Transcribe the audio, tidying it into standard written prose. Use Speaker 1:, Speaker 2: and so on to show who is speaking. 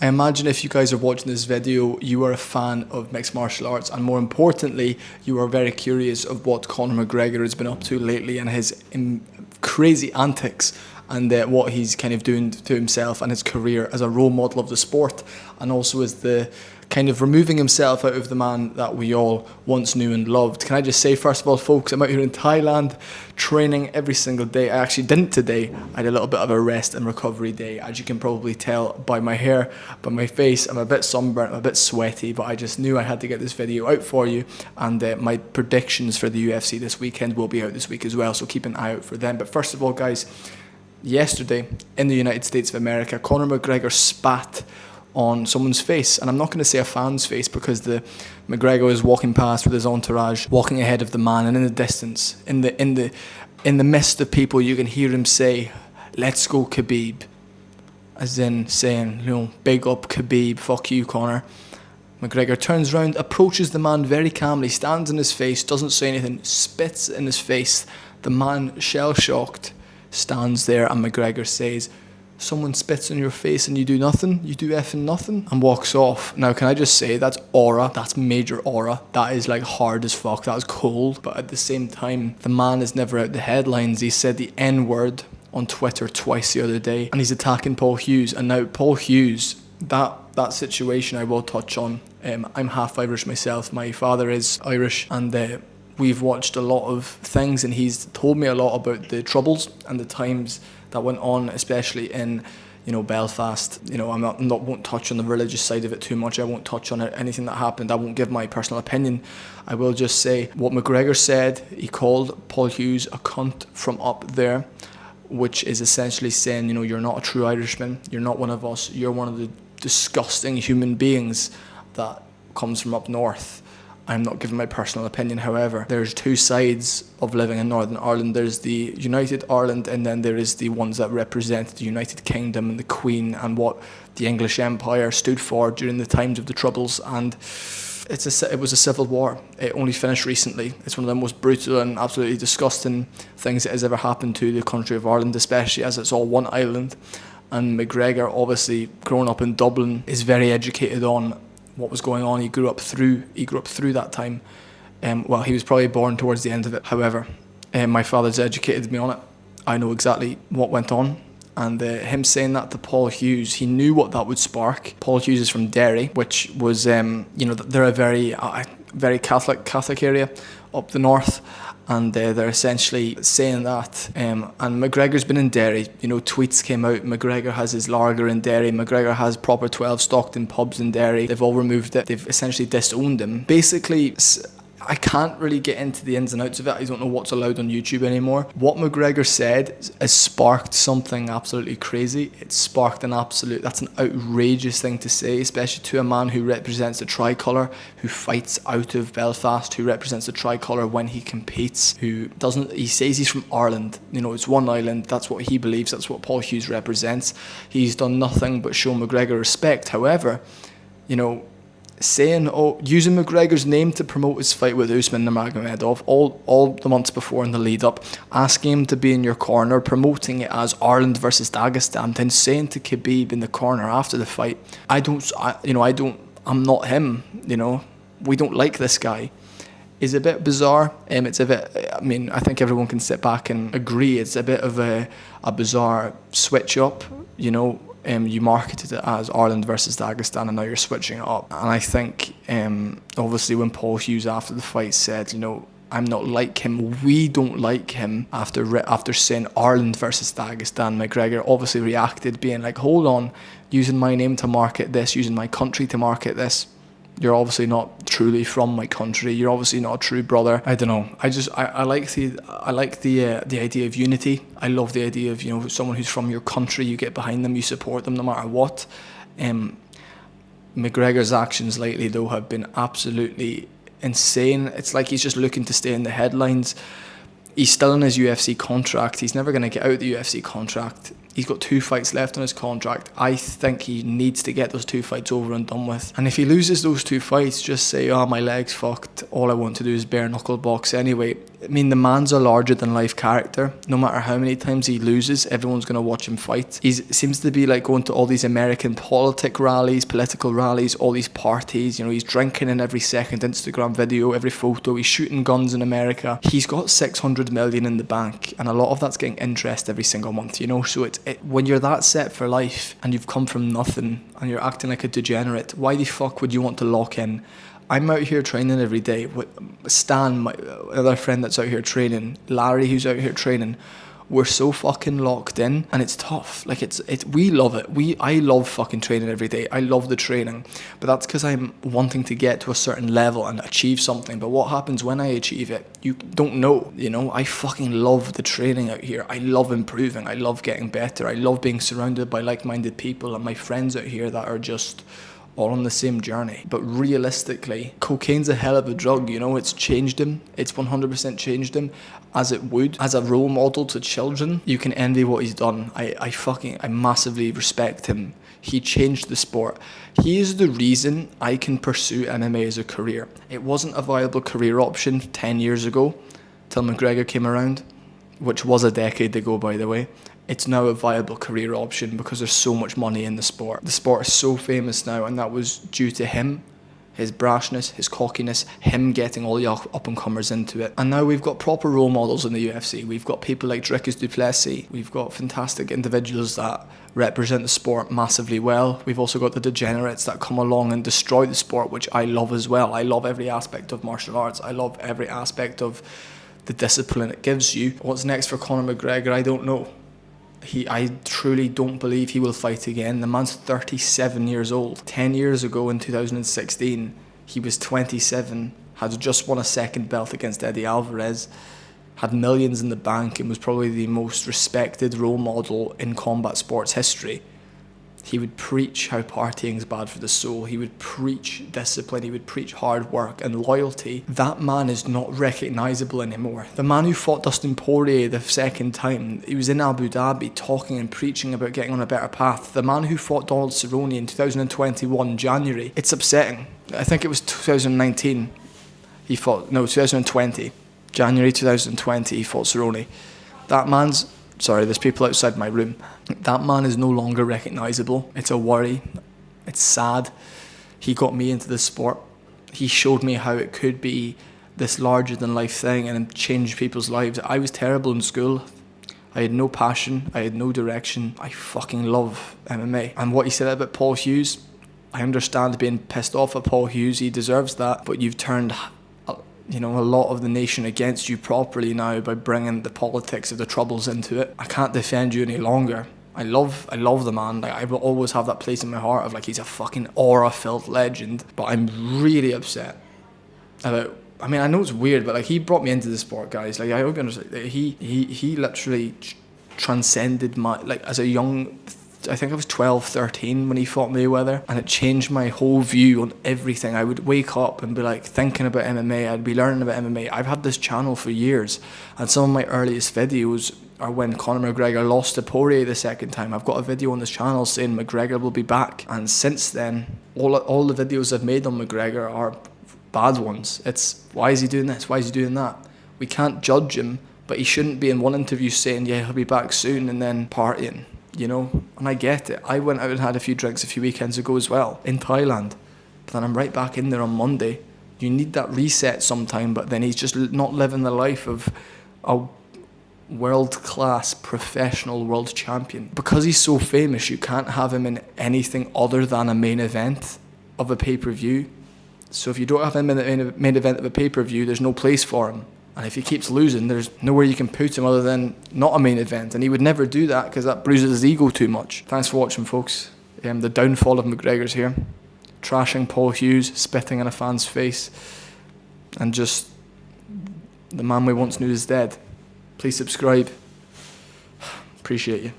Speaker 1: imagine if you guys are watching this video, you are a fan of mixed martial arts, and more importantly, you are very curious of what Conor McGregor has been up to lately and his crazy antics, and what he's kind of doing to himself and his career as a role model of the sport, and also as the kind of removing himself out of the man that we all once knew and loved. Can I just say, first of all, folks, I'm out here in Thailand training every single day. I actually didn't today. I had a little bit of a rest and recovery day. As you can probably tell by my hair, by my face, I'm a bit sunburnt, I'm a bit sweaty, but I just knew I had to get this video out for you, and my predictions for the UFC this weekend will be out this week as well, so keep an eye out for them. But first of all, guys, yesterday in the United States of America, Conor McGregor spat on someone's face, and I'm not going to say a fan's face, because the McGregor is walking past with his entourage, walking ahead of the man, and in the distance, in the midst of people, you can hear him say, "Let's go Khabib," as in saying, you know, big up Khabib, fuck you, Conor. McGregor turns around, approaches the man very calmly, stands in his face, doesn't say anything, spits in his face. The man, shell-shocked, stands there, and McGregor says, "Someone spits in your face and you do nothing? You do effing nothing?" And walks off. Now, can I just say, that's aura. That's major aura. That is like hard as fuck. That is cold. But at the same time, the man is never out the headlines. He said the N-word on Twitter twice the other day, and he's attacking Paul Hughes. And now Paul Hughes, that situation I will touch on. I'm half Irish myself. My father is Irish, and we've watched a lot of things, and he's told me a lot about the troubles and the times that went on, especially in, you know, Belfast. You know, won't touch on the religious side of it too much. I won't touch on anything that happened. I won't give my personal opinion. I will just say what McGregor said. He called Paul Hughes a cunt from up there, which is essentially saying, you know, you're not a true Irishman. You're not one of us. You're one of the disgusting human beings that comes from up north. I'm not giving my personal opinion, however. There's two sides of living in Northern Ireland. There's the United Ireland, and then there is the ones that represent the United Kingdom and the Queen and what the English Empire stood for during the times of the Troubles. And it was a civil war. It only finished recently. It's one of the most brutal and absolutely disgusting things that has ever happened to the country of Ireland, especially as it's all one island. And McGregor, obviously, growing up in Dublin, is very educated on what was going on. He grew up through that time. Well, he was probably born towards the end of it. However, my father's educated me on it. I know exactly what went on. And him saying that to Paul Hughes, he knew what that would spark. Paul Hughes is from Derry, which was, you know, they're a very Catholic area up the north. And they're essentially saying that. And McGregor's been in Derry. You know, tweets came out. McGregor has his lager in Derry. McGregor has proper 12 stocked in pubs in Derry. They've all removed it. They've essentially disowned him. Basically, I can't really get into the ins and outs of it. I don't know what's allowed on YouTube anymore. What McGregor said has sparked something absolutely crazy. It's sparked that's an outrageous thing to say, especially to a man who represents the tricolour, who fights out of Belfast, who represents the tricolour when he competes, he says he's from Ireland. You know, it's one island. That's what he believes. That's what Paul Hughes represents. He's done nothing but show McGregor respect. However, you know, using McGregor's name to promote his fight with Usman Nurmagomedov all the months before in the lead up, asking him to be in your corner, promoting it as Ireland versus Dagestan, then saying to Khabib in the corner after the fight, I'm not him, you know, we don't like this guy, is a bit bizarre. It's a bit, I mean, I think everyone can sit back and agree it's a bit of a bizarre switch up, you know. You marketed it as Ireland versus Dagestan, and now you're switching it up. And I think, obviously, when Paul Hughes after the fight said, you know, I'm not like him, we don't like him, after saying Ireland versus Dagestan, McGregor obviously reacted, being like, hold on, using my name to market this, using my country to market this. You're obviously not truly from my country. You're obviously not a true brother. I don't know. I like the idea of unity. I love the idea of, you know, someone who's from your country. You get behind them. You support them no matter what. McGregor's actions lately, though, have been absolutely insane. It's like he's just looking to stay in the headlines. He's still in his UFC contract. He's never going to get out of the UFC contract. He's got 2 fights left on his contract. I think he needs to get those 2 fights over and done with. And if he loses those 2 fights, just say, oh, my leg's fucked. All I want to do is bare knuckle box anyway. I mean, the man's a larger than life character. No matter how many times he loses, everyone's going to watch him fight. He seems to be like going to all these American political rallies, all these parties. You know, he's drinking in every second Instagram video, every photo. He's shooting guns in America. He's got 600 million in the bank, and a lot of that's getting interest every single month, you know. So when you're that set for life and you've come from nothing and you're acting like a degenerate, why the fuck would you want to lock in? I'm out here training every day. Stan, my other friend that's out here training, Larry, who's out here training, we're so fucking locked in, and it's tough. Like we love it. I love fucking training every day. I love the training, but that's because I'm wanting to get to a certain level and achieve something. But what happens when I achieve it? You don't know. You know, I fucking love the training out here. I love improving. I love getting better. I love being surrounded by like-minded people and my friends out here that are just all on the same journey. But realistically, cocaine's a hell of a drug, you know. It's changed him. It's 100% changed him, as it would. As a role model to children, you can envy what he's done. I massively respect him. He changed the sport. He is the reason I can pursue MMA as a career. It wasn't a viable career option 10 years ago, till McGregor came around, which was a decade ago, by the way. It's now a viable career option because there's so much money in the sport. The sport is so famous now, and that was due to him, his brashness, his cockiness, him getting all the up-and-comers into it. And now we've got proper role models in the UFC. We've got people like Dricus du Plessis. We've got fantastic individuals that represent the sport massively well. We've also got the degenerates that come along and destroy the sport, which I love as well. I love every aspect of martial arts. I love every aspect of the discipline it gives you. What's next for Conor McGregor, I don't know. I truly don't believe he will fight again. The man's 37 years old. 10 years ago in 2016, he was 27, had just won a second belt against Eddie Alvarez, had millions in the bank, and was probably the most respected role model in combat sports history. He would preach how partying is bad for the soul. He would preach discipline. He would preach hard work and loyalty. That man is not recognisable anymore. The man who fought Dustin Poirier the second time, he was in Abu Dhabi talking and preaching about getting on a better path. The man who fought Donald Cerrone in 2021 January, it's upsetting. I think it was 2019 he fought, no, 2020. January 2020 he fought Cerrone. That man's, sorry, there's people outside my room. That man is no longer recognisable. It's a worry. It's sad. He got me into the sport. He showed me how it could be this larger than life thing and change people's lives. I was terrible in school. I had no passion. I had no direction. I fucking love MMA. And what he said about Paul Hughes, I understand being pissed off at Paul Hughes. He deserves that. But you've turned, you know, a lot of the nation against you properly now by bringing the politics of the Troubles into it. I can't defend you any longer. I love the man. Like, I will always have that place in my heart of like he's a fucking aura-filled legend. But I'm really upset about. I mean, I know it's weird, but like he brought me into the sport, guys. Like I hope you understand. He literally transcended my, like, as a young. I think I was 12, 13 when he fought Mayweather, and it changed my whole view on everything. I would wake up and be like thinking about MMA. I'd be learning about MMA. I've had this channel for years, and some of my earliest videos are when Conor McGregor lost to Poirier the second time. I've got a video on this channel saying McGregor will be back, and since then, all the videos I've made on McGregor are bad ones. It's why is he doing this? Why is he doing that? We can't judge him, but he shouldn't be in one interview saying, yeah, he'll be back soon, and then partying. You know, and I get it. I went out and had a few drinks a few weekends ago as well in Thailand, but then I'm right back in there on Monday. You need that reset sometime, but then he's just not living the life of a world-class professional world champion. Because he's so famous, you can't have him in anything other than a main event of a pay-per-view. So if you don't have him in the main event of a pay-per-view, there's no place for him. And if he keeps losing, there's nowhere you can put him other than not a main event. And he would never do that because that bruises his ego too much. Thanks for watching, folks. The downfall of McGregor's here. Trashing Paul Hughes, spitting in a fan's face. And just, the man we once knew is dead. Please subscribe. Appreciate you.